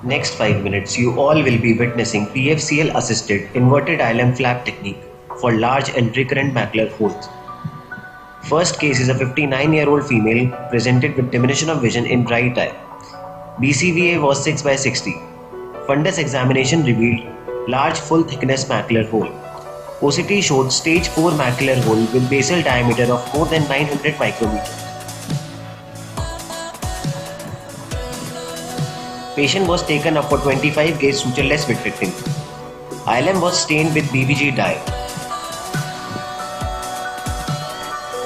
Next 5 minutes, you all will be witnessing PFCL assisted inverted ILM flap technique for large and recurrent macular holes. First case is a 59-year-old female presented with diminution of vision in right eye. BCVA was 6 by 60. Fundus examination revealed large full thickness macular hole. OCT showed stage 4 macular hole with basal diameter of more than 900 micrometers. Patient was taken up for 25 gauge sutureless vitrectomy. ILM was stained with BBG dye.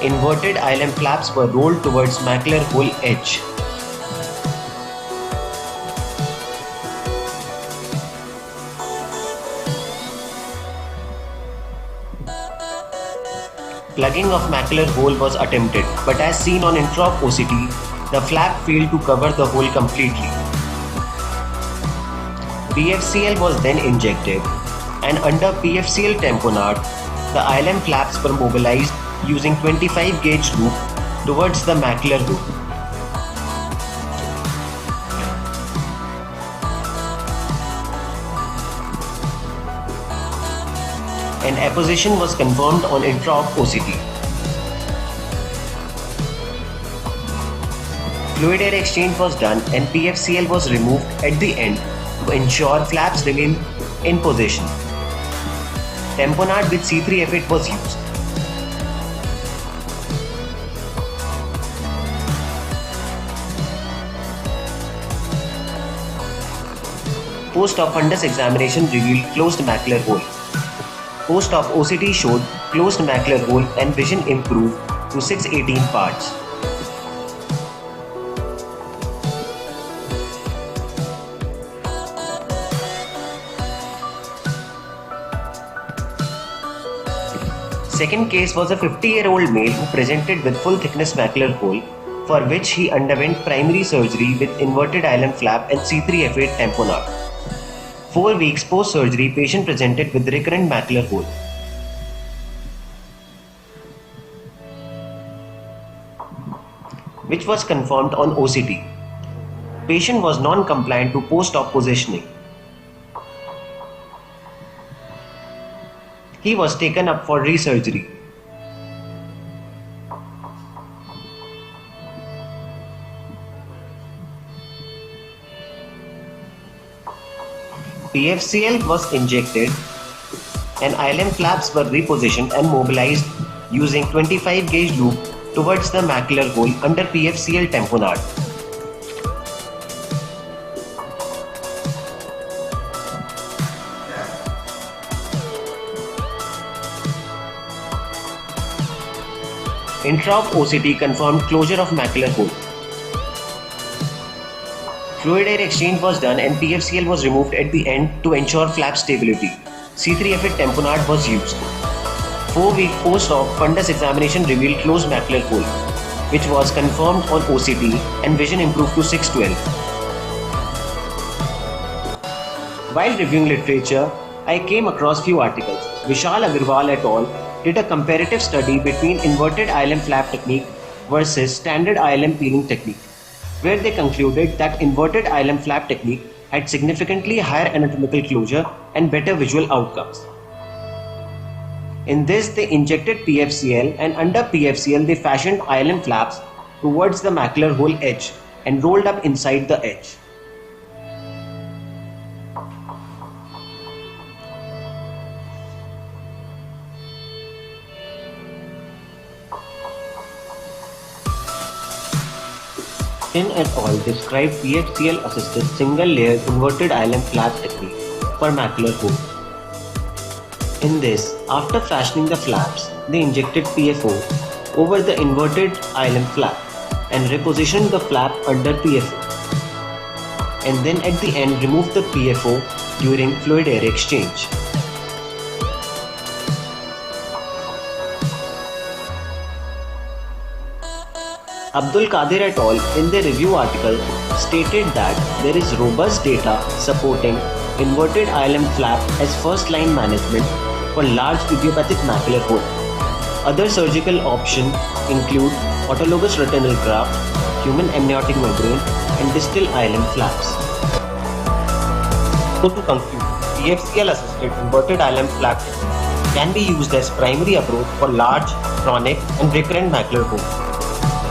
Inverted ILM flaps were rolled towards macular hole edge. Plugging of macular hole was attempted, but as seen on intra-op OCT, the flap failed to cover the hole completely. PFCL was then injected, and under PFCL tamponade, the ILM flaps were mobilized using 25 gauge loop towards the macular loop. An apposition was confirmed on intra-op OCT. Fluid air exchange was done and PFCL was removed at the end to ensure flaps remain in position. Tamponade with C3F8 was used. Post-op fundus examination revealed closed macular hole. Post-op OCT showed closed macular hole and vision improved to 618 parts. Second case was a 50-year-old male who presented with full thickness macular hole, for which he underwent primary surgery with inverted ILM flap and C3F8 tamponade. 4 weeks post-surgery, patient presented with recurrent macular hole. Which was confirmed on OCT. Patient was non-compliant to post-op positioning. He was taken up for resurgery. PFCL was injected and ILM flaps were repositioned and mobilized using 25 gauge loop towards the macular hole under PFCL tamponade. Intra-op OCT confirmed closure of macular hole. Fluid air exchange was done and PFCL was removed at the end to ensure flap stability. C3F8 tamponade was used. 4-week post-op fundus examination revealed closed macular hole, which was confirmed on OCT and vision improved to 612. While reviewing literature, I came across few articles. Vishal Agarwal et al. Did a comparative study between inverted ILM flap technique versus standard ILM peeling technique, where they concluded that inverted ILM flap technique had significantly higher anatomical closure and better visual outcomes. In this, they injected PFCL and under PFCL they fashioned ILM flaps towards the macular hole edge and rolled up inside the edge. Tin et al. Described PFCL assisted single layer inverted ILM flap technique for macular hole. In this, after fashioning the flaps, they injected PFO over the inverted ILM flap and repositioned the flap under PFO. And then at the end removed the PFO during fluid air exchange. Abdul Qadir et al. In their review article stated that there is robust data supporting inverted ILM flap as first-line management for large idiopathic macular hole. Other surgical options include autologous retinal graft, human amniotic membrane, and distal ILM flaps. So to conclude, PFCL-assisted inverted island flap can be used as primary approach for large, chronic and recurrent macular hole.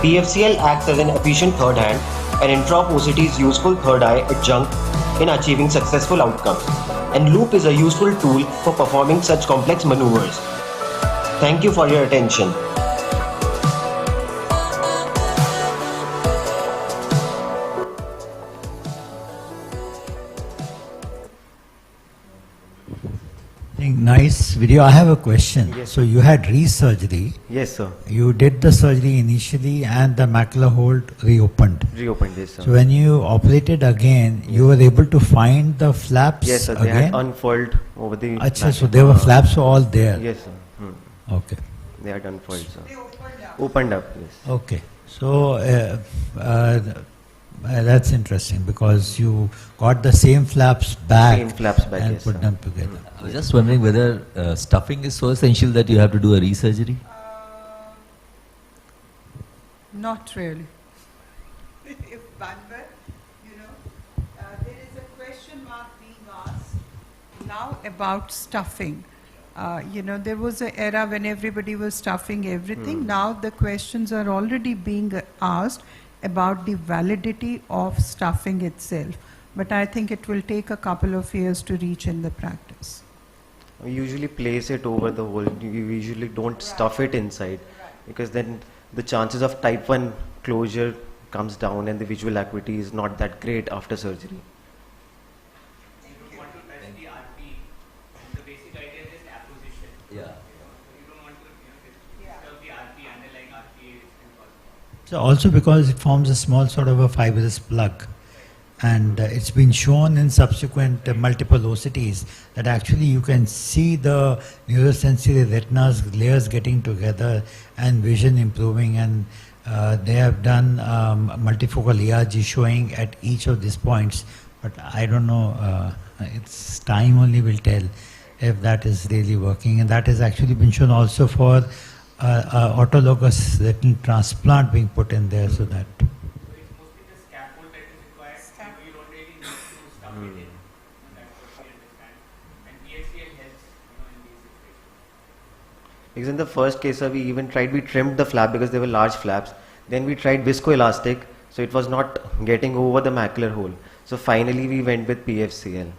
PFCL acts as an efficient third hand and intraopacity useful third eye adjunct in achieving successful outcomes. And loop is a useful tool for performing such complex maneuvers. Thank you for your attention. Nice video. I have a question. Yes. So you had re-surgery. Yes, sir. You did the surgery initially and the macular hole reopened. Reopened this, sir. So when you operated again, you were able to find the flaps Yes, sir. again? They had unfurled over the... Achha, so there were flaps all there? Yes, sir. Okay. They had unfurled, sir. They opened up, yes. Okay. So that's interesting because you got the same flaps back, Same flaps back, and yes, put sir. them together. I was just wondering whether stuffing is so essential that you have to do a resurgery? Not really. If Vaibhav, there is a question mark being asked now about stuffing. There was an era when everybody was stuffing everything. Now the questions are already being asked about the validity of stuffing itself. But I think it will take a couple of years to reach in the practice. We usually place it over the hole. We usually don't stuff it inside because then the chances of type 1 closure comes down and the visual acuity is not that great after surgery. You don't want to touch the RP. The basic idea is just apposition. Yeah. You don't want to disturb the RP, underlying RP. So also because it forms a small sort of a fibrous plug, and it's been shown in subsequent multiple OCTs that actually you can see the neurosensory retinas layers getting together and vision improving, and they have done multifocal ERG showing at each of these points, but I don't know, it's time only will tell if that is really working, and that has actually been shown also for autologous retinal transplant being put in there, so that So it's mostly the scaffold that is required. You don't really need to stuff it in. That's what we understand. And PFCL helps in these situations. Because in the first case, sir, we trimmed the flap because they were large flaps. Then we tried viscoelastic, so it was not getting over the macular hole. So finally we went with PFCL.